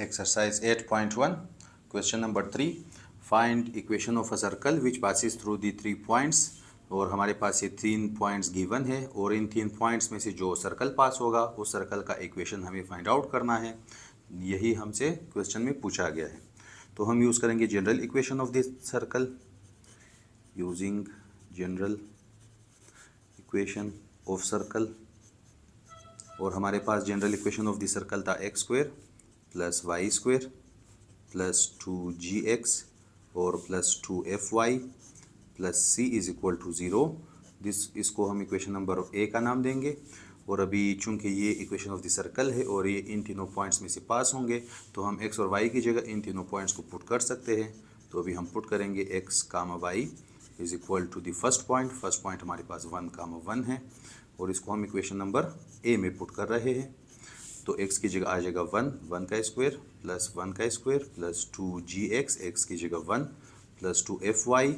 Exercise 8.1, question number 3. Find equation of a circle which passes through the 3 points. और हमारे पास ये 3 points given है और इन 3 पॉइंट्स में से जो सर्कल पास होगा उस सर्कल का इक्वेशन हमें फाइंड आउट करना है। यही हमसे क्वेश्चन में पूछा गया है। तो हम यूज़ करेंगे general equation of this circle using general equation of circle. और हमारे पास general equation of the circle था x square plus y square plus 2gx और plus 2fy plus c is equal to 0। इसको हम इक्वेशन नंबर ए का नाम देंगे। और अभी चूंकि ये इक्वेशन ऑफ द सर्कल है और ये इन तीनों पॉइंट्स में से पास होंगे तो हम x और y की जगह इन तीनों पॉइंट्स को पुट कर सकते हैं। तो अभी हम पुट करेंगे x comma y is equal to the first point हमारे पास 1 कामा 1 है और इसको हम इक्वेशन नंबर ए में पुट कर रहे हैं। तो x की जगह आ जाएगा 1 का स्क्वायर प्लस 1 का स्क्वायर प्लस 2gx x की जगह 1 प्लस 2fy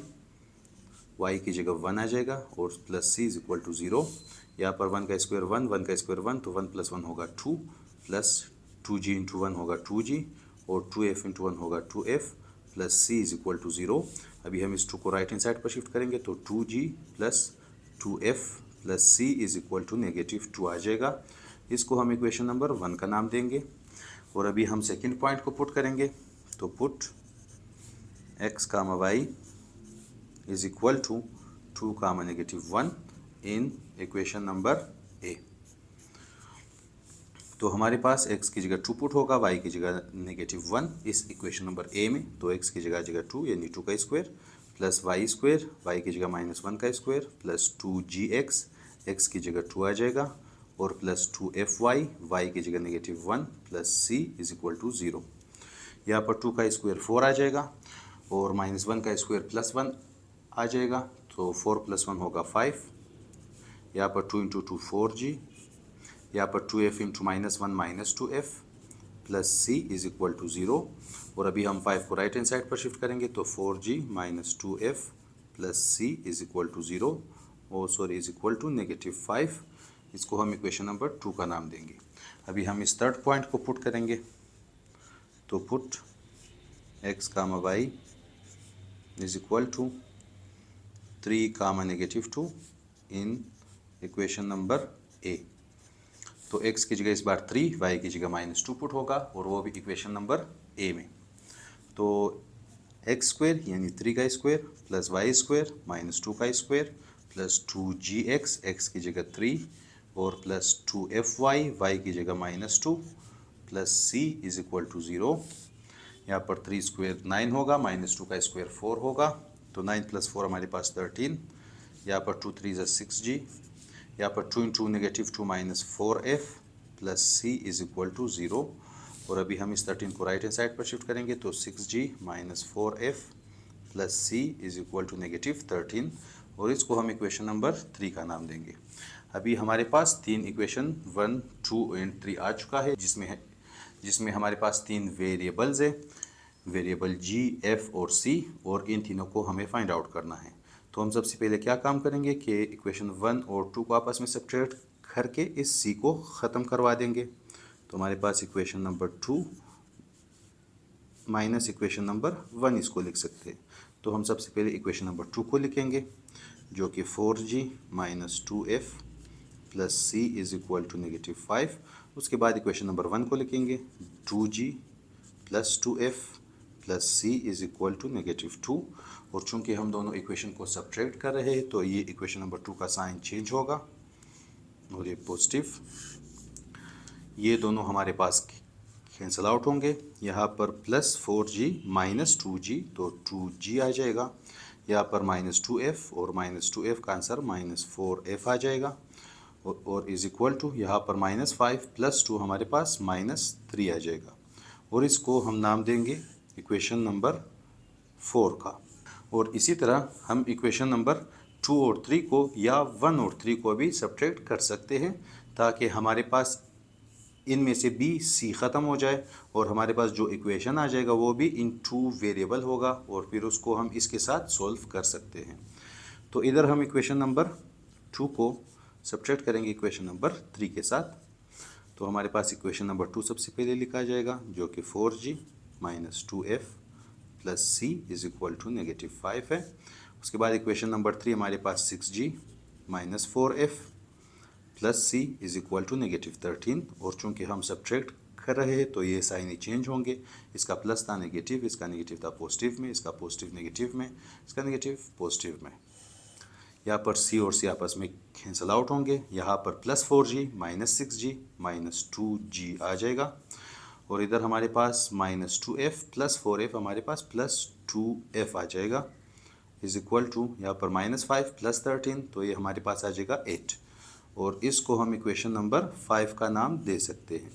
y की जगह 1 आ जाएगा और plus c is equal to 0। यहाँ पर 1 का स्क्वायर 1 का स्क्वायर 1 तो 1 प्लस 1 होगा 2 प्लस 2g इंटू 1 होगा 2g और 2f इंटू 1 होगा 2f plus c is equal to 0। अभी हम इस 2 को राइट हैंड साइड पर शिफ्ट करेंगे तो 2g plus 2f plus c is equal to -2 आ जाएगा। इसको हम इक्वेशन नंबर 1 का नाम देंगे। और अभी हम सेकंड पॉइंट को पुट करेंगे तो put x comma y is equal to 2 comma -1 in equation number A. तो हमारे पास x की जगह 2 पुट होगा, y की जगह -1 इस इक्वेशन नंबर ए में। तो x की जगह 2 यानी 2 का square plus y square y की जगह -1 का स्क्वायर प्लस 2gx x की जगह 2 आ जाएगा और प्लस 2fy y की जगह -1 plus c is equal to 0। यहाँ पर 2 का स्क्वायर 4 आ जाएगा और -1 का स्क्वायर प्लस 1 आ जाएगा तो 4 प्लस 1 होगा 5। यहाँ पर 2 इंटू 2 4g, यहाँ पर 2f into -1 -2f plus c is equal to 0। और अभी हम 5 को राइट हैंड साइड पर शिफ्ट करेंगे तो 4g -2f plus c is equal to 0 और इज इक्वल टू -5। इसको हम इक्वेशन नंबर 2 का नाम देंगे। अभी हम इस थर्ड पॉइंट को पुट करेंगे तो put x comma y is equal to 3 comma -2 in equation number A. तो x की जगह इस बार 3 y की जगह -2 पुट होगा और वो भी इक्वेशन नंबर ए में। तो x स्क्वायर यानी 3 का स्क्वायर प्लस y स्क्वायर -2 का स्क्वायर प्लस 2gx x की जगह 3 और प्लस 2fy y की जगह -2 plus c is equal to 0। यहाँ पर 3 स्क्वायर 9 होगा, -2 का स्क्वायर 4 होगा तो 9 प्लस 4 हमारे पास 13। यहाँ पर 2 3 ज़ा 6g, यहाँ पर 2 into -2 -4f plus c is equal to 0। और अभी हम इस 13 को राइट हैंड साइड पर शिफ्ट करेंगे तो 6g -4f plus c is equal to -13 और इसको हम इक्वेशन नंबर 3 का नाम देंगे। अभी हमारे पास 3 इक्वेशन 1 2 एंड 3 आ चुका है जिसमें हमारे पास 3 वेरिएबल्स है, वेरिएबल g f और c, और इन तीनों को हमें फाइंड आउट करना है। तो हम सबसे पहले क्या काम करेंगे कि इक्वेशन 1 और 2 को आपस में सब्ट्रैक्ट करके इस c को ख़त्म करवा देंगे। तो हमारे पास equation number 2 minus equation number 1 इसको लिख सकते हैं। तो हम सबसे पहले इक्वेशन नंबर 2 को लिखेंगे जो कि 4g -2f plus c is equal to -5। उसके बाद इक्वेशन नंबर 1 को लिखेंगे 2g plus 2f plus c is equal to -2। और चूंकि हम दोनों इक्वेशन को सब्ट्रैक्ट कर रहे हैं तो ये इक्वेशन नंबर 2 का साइन चेंज होगा और ये पॉजिटिव, ये दोनों हमारे पास कैंसिल आउट होंगे। यहाँ पर प्लस 4g -2g तो 2g आ जाएगा, यहाँ पर -2f और -2f का आंसर -4f आ जाएगा और इज इक्वल टू यहाँ पर -5 प्लस 2 हमारे पास -3 आ जाएगा और इसको हम नाम देंगे इक्वेशन नंबर 4 का। और इसी तरह हम इक्वेशन नंबर 2 और 3 को या 1 और 3 को भी सब्ट्रैक्ट कर सकते हैं ताकि हमारे पास इनमें से b c ख़त्म हो जाए और हमारे पास जो इक्वेशन आ जाएगा वो भी इन 2 वेरिएबल होगा और फिर उसको हम इसके साथ सॉल्व कर सकते हैं। तो इधर हम इक्वेशन नंबर 2 को सब्ट्रैक्ट करेंगे इक्वेशन नंबर 3 के साथ। तो हमारे पास इक्वेशन नंबर 2 सबसे पहले लिखा जाएगा, जो कि 4g minus 2f plus c is equal to -5 है। उसके बाद इक्वेशन नंबर 3 हमारे पास 6g minus 4f plus c is equal to -13, और चूंकि हम सब्ट्रैक्ट कर रहे हैं तो ये साइन ही चेंज होंगे। इसका प्लस था नेगेटिव, इसका नेगेटिव था पॉजिटिव में, इसका पॉजिटिव नेगेटिव में, इसका नेगेटिव पॉजिटिव में। यहाँ पर c और c आपस में कैंसिल आउट होंगे। यहाँ पर plus 4g minus 6g minus 2g आ जाएगा, और इधर हमारे पास माइनस 2f प्लस 4f हमारे पास प्लस 2f आ जाएगा, इज इक्वल टू यहाँ पर -5 प्लस 13, तो ये हमारे पास आ जाएगा 8, और इसको हम इक्वेशन नंबर 5 का नाम दे सकते हैं।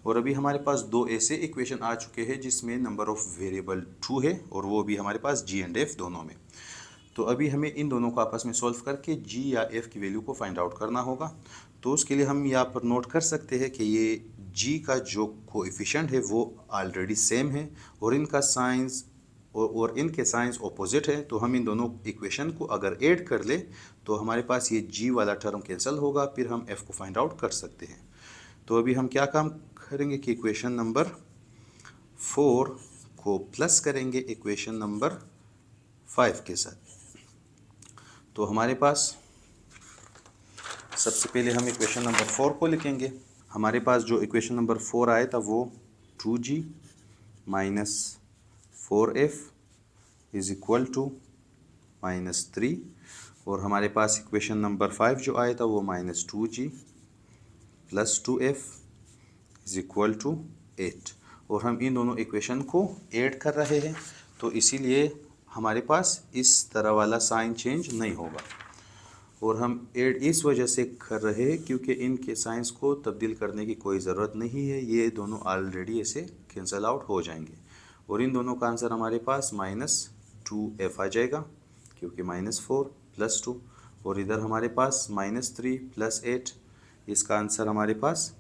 और अभी हमारे पास दो ऐसे इक्वेशन आ चुके हैं जिसमें नंबर ऑफ वेरिएबल 2 है, और वो भी हमारे पास g एंड f दोनों में। तो अभी हमें इन दोनों को आपस में सॉल्व करके g या f की वैल्यू को फाइंड आउट करना होगा। तो उसके लिए हम यहाँ पर नोट कर सकते हैं कि ये g का जो कोएफिशिएंट है वो ऑलरेडी सेम है, और इनका साइंस और इनके साइंस ऑपोजिट है। तो हम इन दोनों इक्वेशन को अगर ऐड कर ले तो हमारे पास ये g वाला टर्म कैंसिल होगा, फिर हम f को फाइंड आउट कर सकते हैं। तो अभी हम क्या काम करेंगे कि इक्वेशन नंबर 4 को प्लस करेंगे इक्वेशन नंबर 5 के साथ। तो हमारे पास सबसे पहले हम इक्वेशन नंबर 4 को लिखेंगे। हमारे पास जो इक्वेशन नंबर 4 आया था वो 2g minus 4f is equal to -3, और हमारे पास इक्वेशन नंबर 5 जो आया था वो -2g plus 2f is equal to 8, और हम इन दोनों इक्वेशन को ऐड कर रहे हैं, तो इसीलिए हमारे पास इस तरह वाला साइन चेंज नहीं होगा। और हम ऐड इस वजह से कर रहे हैं क्योंकि इनके साइंस को तब्दील करने की कोई ज़रूरत नहीं है, ये दोनों ऑलरेडी ऐसे कैंसिल आउट हो जाएंगे, और इन दोनों का आंसर हमारे पास -2f आ जाएगा, क्योंकि -4 प्लस 2, और इधर हमारे पास -3 प्लस 8, इसका आंसर हमारे पास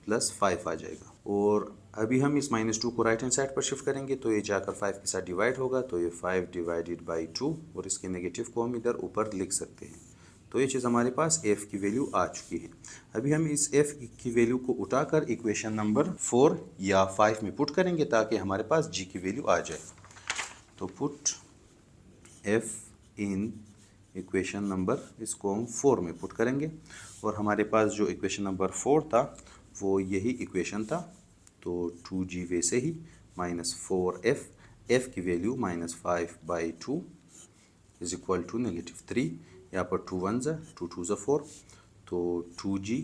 +5 आ जाएगा। और अभी हम इस -2 को राइट हैंड साइड पर शिफ्ट करेंगे तो ये जाकर 5 के साथ डिवाइड होगा, तो ये 5 डिवाइडेड बाई 2, और इसके नेगेटिव को हम इधर ऊपर लिख सकते हैं। तो ये चीज़ हमारे पास f की वैल्यू आ चुकी है। अभी हम इस f की वैल्यू को उठाकर इक्वेशन नंबर 4 या 5 में पुट करेंगे ताकि हमारे पास g की वैल्यू आ जाए। तो पुट f इन इक्वेशन नंबर, इसको हम 4 में पुट करेंगे, और हमारे पास जो इक्वेशन नंबर 4 था वो यही इक्वेशन था। तो 2g वैसे ही -4f, f की वैल्यू -5/2 इज इक्वल टू -3, यहाँ पर 2 1 2 2 4, तो 2g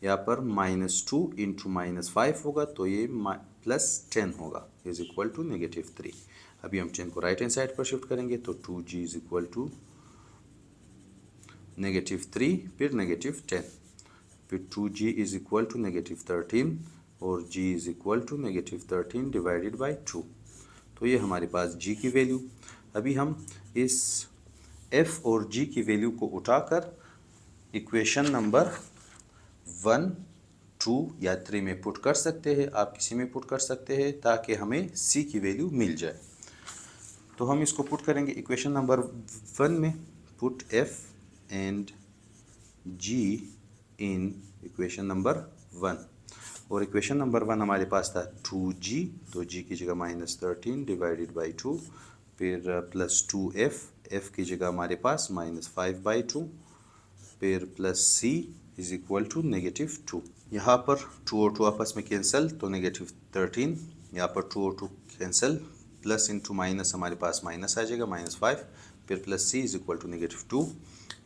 यहाँ पर -2 इंटू -5 होगा, तो ये +10 होगा, इज इक्वल टू -3। अभी हम 10 को राइट हैंड साइड पर शिफ्ट करेंगे, तो 2g इज इक्वल टू -3 फिर -10, फिर 2g इज इक्वल टू -13, और g is equal to -13 divided by 2। तो ये हमारे पास g की वैल्यू। अभी हम इस f और g की वैल्यू को उठाकर इक्वेशन नंबर 1, 2 या 3 में पुट कर सकते हैं, आप किसी में पुट कर सकते हैं ताकि हमें c की वैल्यू मिल जाए। तो हम इसको पुट करेंगे इक्वेशन नंबर 1 में, put f and g in equation number 1, और इक्वेशन नंबर 1 हमारे पास था 2g, तो g की जगह -13 डिवाइडेड बाई 2, फिर प्लस 2f, f की जगह हमारे पास -5/2, फिर plus c is equal to -2। यहाँ पर 2 और 2 आपस में कैंसिल, तो -13, यहाँ पर 2 और 2 कैंसिल, प्लस इंटू माइनस हमारे पास माइनस आ जाएगा -5, फिर plus c is equal to -2,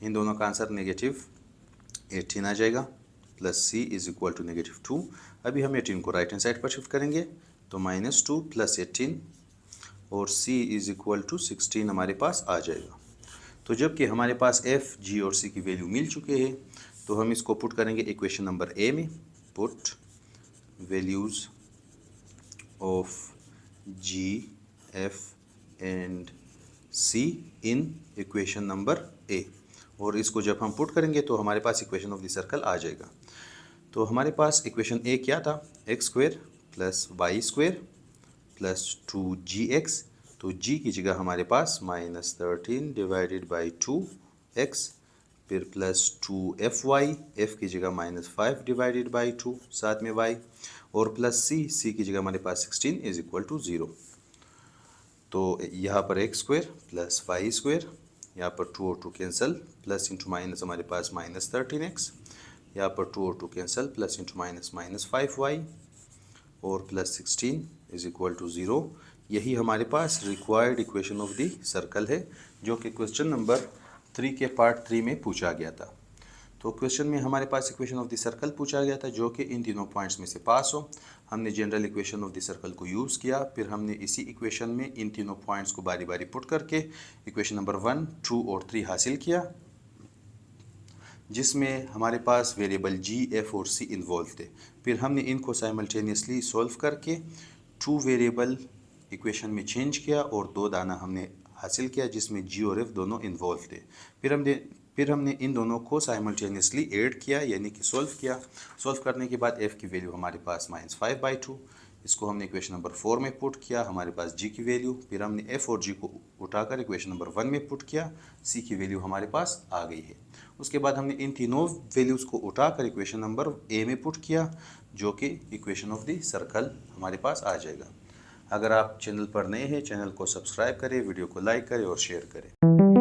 इन दोनों का आंसर -18 आ जाएगा, plus c is equal to -2। अभी हम 18 को राइट हैंड साइड पर शिफ्ट करेंगे, तो -2 प्लस 18 और c इज इक्वल टू 16 हमारे पास आ जाएगा। तो जबकि हमारे पास f, g और c की वैल्यू मिल चुके हैं, तो हम इसको पुट करेंगे इक्वेशन नंबर a में, put values of g, f and c in equation number a, और इसको जब हम पुट करेंगे तो हमारे पास इक्वेशन ऑफ द सर्कल आ जाएगा। तो हमारे पास इक्वेशन a क्या था, x² plus y² plus 2gx, तो g की जगह हमारे पास -13 डिवाइडेड बाई 2x फिर प्लस 2fy, f की जगह -5 डिवाइडेड बाई 2 साथ में y, और प्लस c की जगह हमारे पास 16 इज इक्वल टू 0। तो यहाँ पर x square plus y square, यहाँ पर 2 और 2 कैंसिल, प्लस इंटू माइनस हमारे पास -13x, यहाँ पर 2 और 2 cancel, plus into minus -5y, और प्लस 16 इज इक्वल टू 0। यही हमारे पास required equation of the circle है, जो कि क्वेश्चन नंबर 3 के पार्ट 3 में पूछा गया था। तो क्वेश्चन में हमारे पास इक्वेशन ऑफ द सर्कल पूछा गया था, जो कि इन तीनों पॉइंट्स में से पास हो। हमने general equation of the circle को यूज़ किया, फिर हमने इसी इक्वेशन में इन तीनों पॉइंट्स को बारी बारी पुट करके इक्वेशन नंबर 1, 2 और 3 हासिल किया, जिसमें हमारे पास वेरिएबल g, f और c इन्वॉल्व थे। फिर हमने इनको साइमल्टेनियसली सॉल्व करके 2 वेरिएबल इक्वेशन में चेंज किया और 2 दाना हमने हासिल किया, जिसमें g और f दोनों इन्वॉल्व थे। फिर हमने इन दोनों को साइमल्टेनियसली ऐड किया, यानी कि सॉल्व किया। सॉल्व करने के बाद f की वैल्यू हमारे पास -5/2, इसको हमने इक्वेशन नंबर 4 में पुट किया, हमारे पास g की वैल्यू। फिर हमने f और g को उठाकर इक्वेशन नंबर 1 में पुट किया, c की वैल्यू हमारे पास आ गई है। उसके बाद हमने इन तीनों वैल्यूज़ को उठाकर इक्वेशन नंबर a में पुट किया, जो कि इक्वेशन ऑफ द सर्कल हमारे पास आ जाएगा। अगर आप चैनल पर नए हैं, चैनल को सब्सक्राइब करें, वीडियो को लाइक करें और शेयर करें।